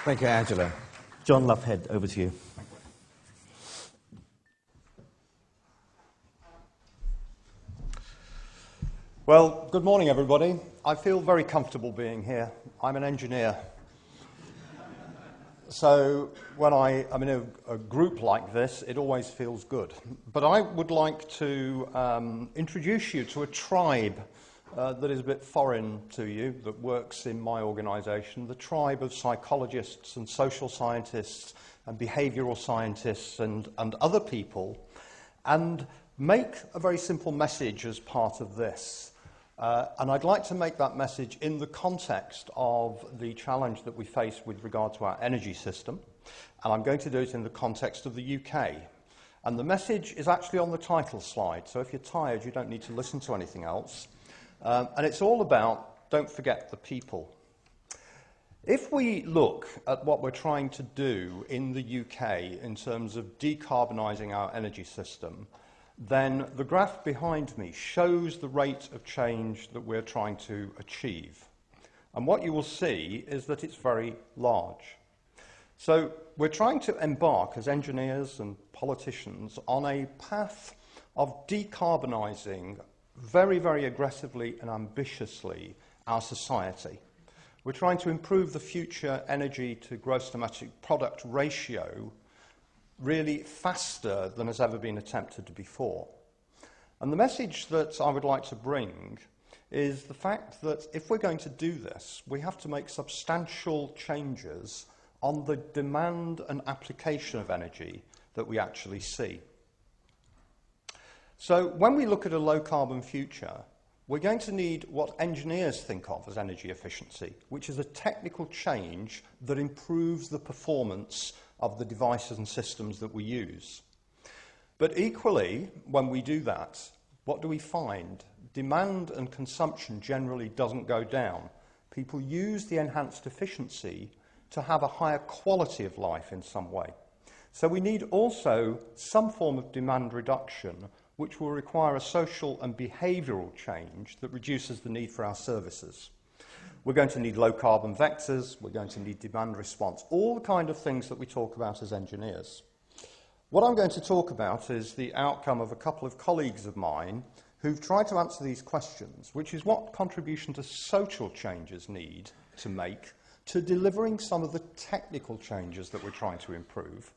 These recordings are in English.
Thank you, Angela. John Loughhead, over to you. Well, good morning, everybody. I feel very comfortable being here. I'm an engineer. So when I'm in a group like this, it always feels good. But I would like to introduce you to a tribe that is a bit foreign to you, that works in my organisation, the tribe of psychologists and social scientists and behavioural scientists and other people, and make a very simple message as part of this. And I'd like to make that message in the context of the challenge that we face with regard to our energy system. And I'm going to do it in the context of the UK. And the message is actually on the title slide. So if you're tired, you don't need to listen to anything else. And it's all about, don't forget the people. If we look at what we're trying to do in the UK in terms of decarbonising our energy system, then the graph behind me shows the rate of change that we're trying to achieve. And what you will see is that it's very large. So we're trying to embark as engineers and politicians on a path of decarbonising very, very aggressively and ambitiously our society. We're trying to improve the future energy to gross domestic product ratio really faster than has ever been attempted before. And the message that I would like to bring is the fact that if we're going to do this, we have to make substantial changes on the demand and application of energy that we actually see. So when we look at a low-carbon future, we're going to need what engineers think of as energy efficiency, which is a technical change that improves the performance of the devices and systems that we use. But equally, when we do that, what do we find? Demand and consumption generally doesn't go down. People use the enhanced efficiency to have a higher quality of life in some way. So we need also some form of demand reduction, which will require a social and behavioural change that reduces the need for our services. We're going to need low-carbon vectors, we're going to need demand response, all the kind of things that we talk about as engineers. What I'm going to talk about is the outcome of a couple of colleagues of mine who've tried to answer these questions, which is what contribution to social changes need to make to delivering some of the technical changes that we're trying to improve,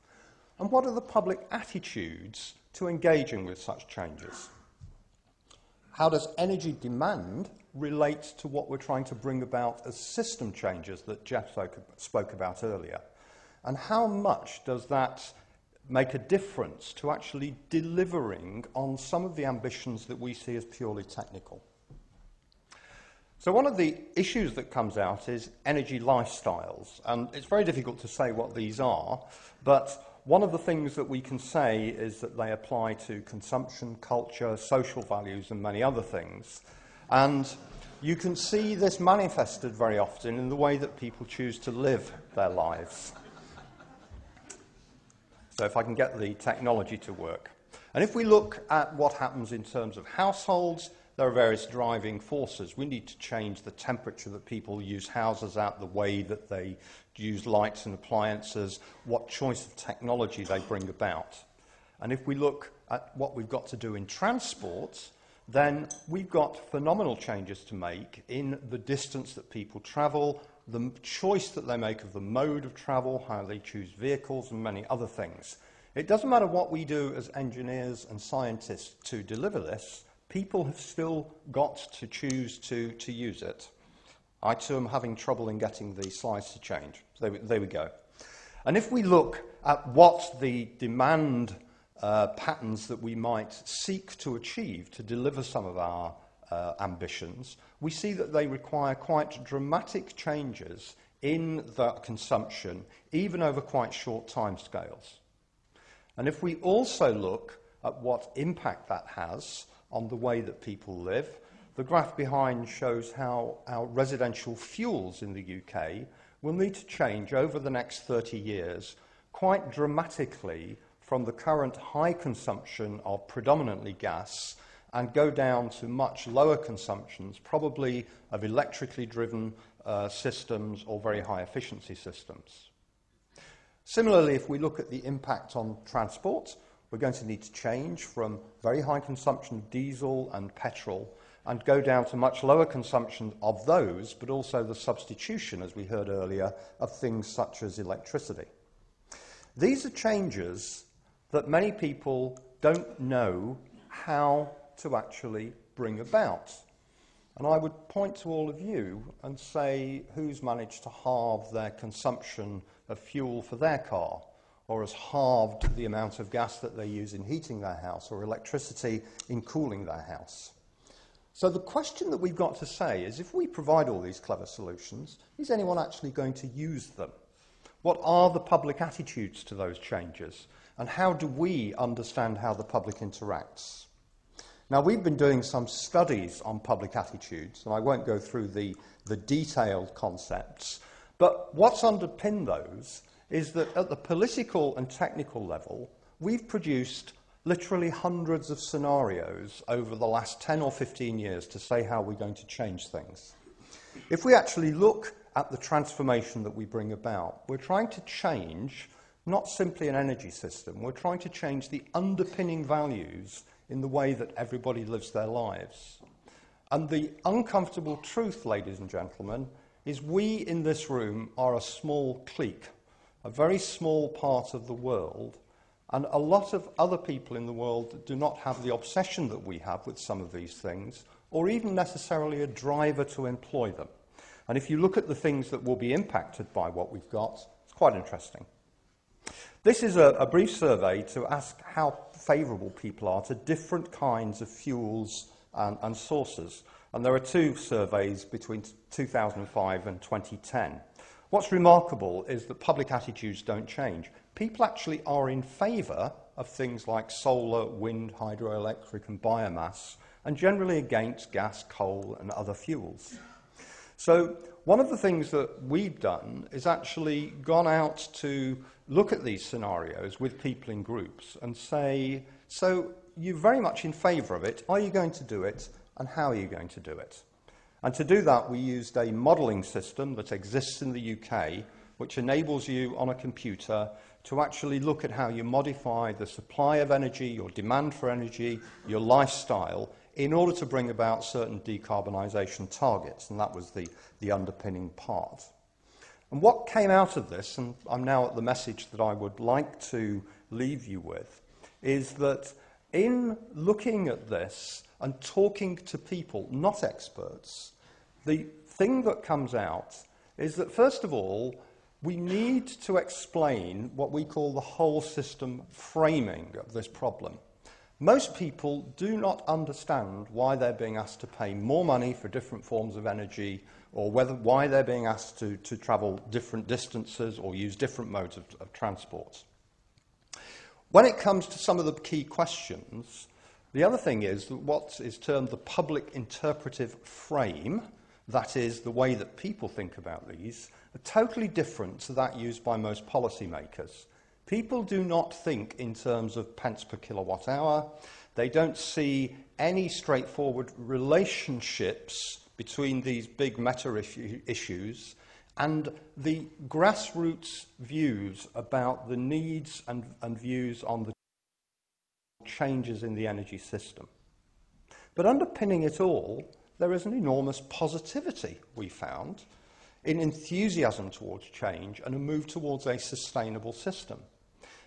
and what are the public attitudes to engaging with such changes. How does energy demand relate to what we're trying to bring about as system changes that Jeff spoke about earlier? And how much does that make a difference to actually delivering on some of the ambitions that we see as purely technical? So one of the issues that comes out is energy lifestyles. And it's very difficult to say what these are, but one of the things that we can say is that they apply to consumption, culture, social values, and many other things. And you can see this manifested very often in the way that people choose to live their lives. So if I can get the technology to work. And if we look at what happens in terms of households, there are various driving forces. We need to change the temperature that people use houses at, the way that they use lights and appliances, what choice of technology they bring about. And if we look at what we've got to do in transport, then we've got phenomenal changes to make in the distance that people travel, the choice that they make of the mode of travel, how they choose vehicles, and many other things. It doesn't matter what we do as engineers and scientists to deliver this, people have still got to choose to use it. I too am having trouble in getting the slides to change. There we go. And if we look at what the demand patterns that we might seek to achieve to deliver some of our ambitions, we see that they require quite dramatic changes in that consumption, even over quite short timescales. And if we also look at what impact that has on the way that people live, the graph behind shows how our residential fuels in the UK will need to change over the next 30 years quite dramatically from the current high consumption of predominantly gas and go down to much lower consumptions, probably of electrically driven systems or very high efficiency systems. Similarly, if we look at the impact on transport, we're going to need to change from very high consumption of diesel and petrol and go down to much lower consumption of those, but also the substitution, as we heard earlier, of things such as electricity. These are changes that many people don't know how to actually bring about. And I would point to all of you and say, who's managed to halve their consumption of fuel for their car, or has halved the amount of gas that they use in heating their house, or electricity in cooling their house? So the question that we've got to say is, if we provide all these clever solutions, is anyone actually going to use them? What are the public attitudes to those changes? And how do we understand how the public interacts? Now, we've been doing some studies on public attitudes, and I won't go through the detailed concepts, but what's underpinned those is that at the political and technical level, we've produced literally hundreds of scenarios over the last 10 or 15 years to say how we're going to change things. If we actually look at the transformation that we bring about, we're trying to change not simply an energy system, we're trying to change the underpinning values in the way that everybody lives their lives. And the uncomfortable truth, ladies and gentlemen, is we in this room are a small clique, a very small part of the world, and a lot of other people in the world do not have the obsession that we have with some of these things, or even necessarily a driver to employ them. And if you look at the things that will be impacted by what we've got, it's quite interesting. This is a brief survey to ask how favourable people are to different kinds of fuels and sources. And there are two surveys between 2005 and 2010. What's remarkable is that public attitudes don't change. People actually are in favour of things like solar, wind, hydroelectric and biomass, and generally against gas, coal and other fuels. So one of the things that we've done is actually gone out to look at these scenarios with people in groups and say, so you're very much in favour of it, are you going to do it, and how are you going to do it? And to do that, we used a modelling system that exists in the UK, which enables you on a computer to actually look at how you modify the supply of energy, your demand for energy, your lifestyle, in order to bring about certain decarbonisation targets, and that was the underpinning part. And what came out of this, and I'm now at the message that I would like to leave you with, is that in looking at this and talking to people, not experts, the thing that comes out is that, first of all, we need to explain what we call the whole system framing of this problem. Most people do not understand why they're being asked to pay more money for different forms of energy, or why they're being asked to travel different distances or use different modes of transport. When it comes to some of the key questions, the other thing is that what is termed the public interpretive frame, that is, the way that people think about these, are totally different to that used by most policymakers. People do not think in terms of pence per kilowatt hour. They don't see any straightforward relationships between these big meta issues and the grassroots views about the needs and views on the changes in the energy system. But underpinning it all, there is an enormous positivity, we found, in enthusiasm towards change and a move towards a sustainable system.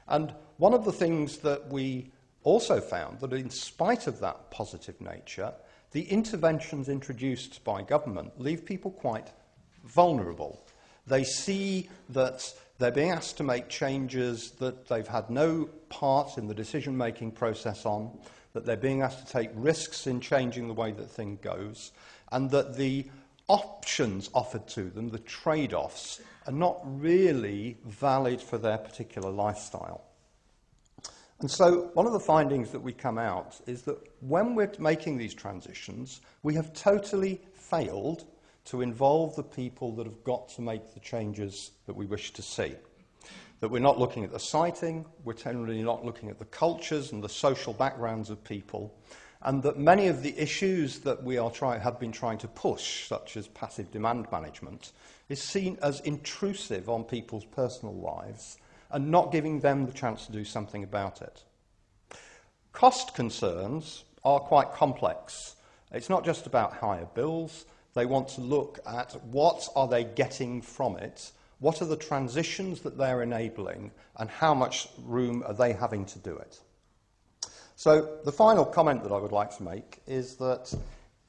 And one of the things that we also found, that in spite of that positive nature, the interventions introduced by government leave people quite vulnerable. They see that they're being asked to make changes that they've had no part in the decision-making process on, that they're being asked to take risks in changing the way that thing goes, and that the options offered to them, the trade-offs, are not really valid for their particular lifestyle. And so one of the findings that we come out is that when we're making these transitions, we have totally failed to involve the people that have got to make the changes that we wish to see. That we're not looking at the siting, we're generally not looking at the cultures and the social backgrounds of people, and that many of the issues that we have been trying to push, such as passive demand management, is seen as intrusive on people's personal lives and not giving them the chance to do something about it. Cost concerns are quite complex. It's not just about higher bills. They want to look at what are they getting from it, what are the transitions that they're enabling, and how much room are they having to do it. So the final comment that I would like to make is that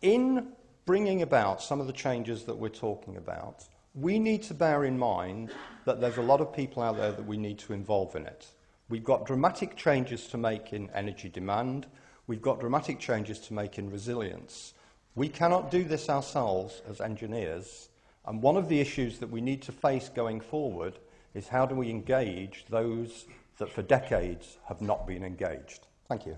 in bringing about some of the changes that we're talking about, we need to bear in mind that there's a lot of people out there that we need to involve in it. We've got dramatic changes to make in energy demand. We've got dramatic changes to make in resilience. We cannot do this ourselves as engineers, and one of the issues that we need to face going forward is how do we engage those that for decades have not been engaged. Thank you.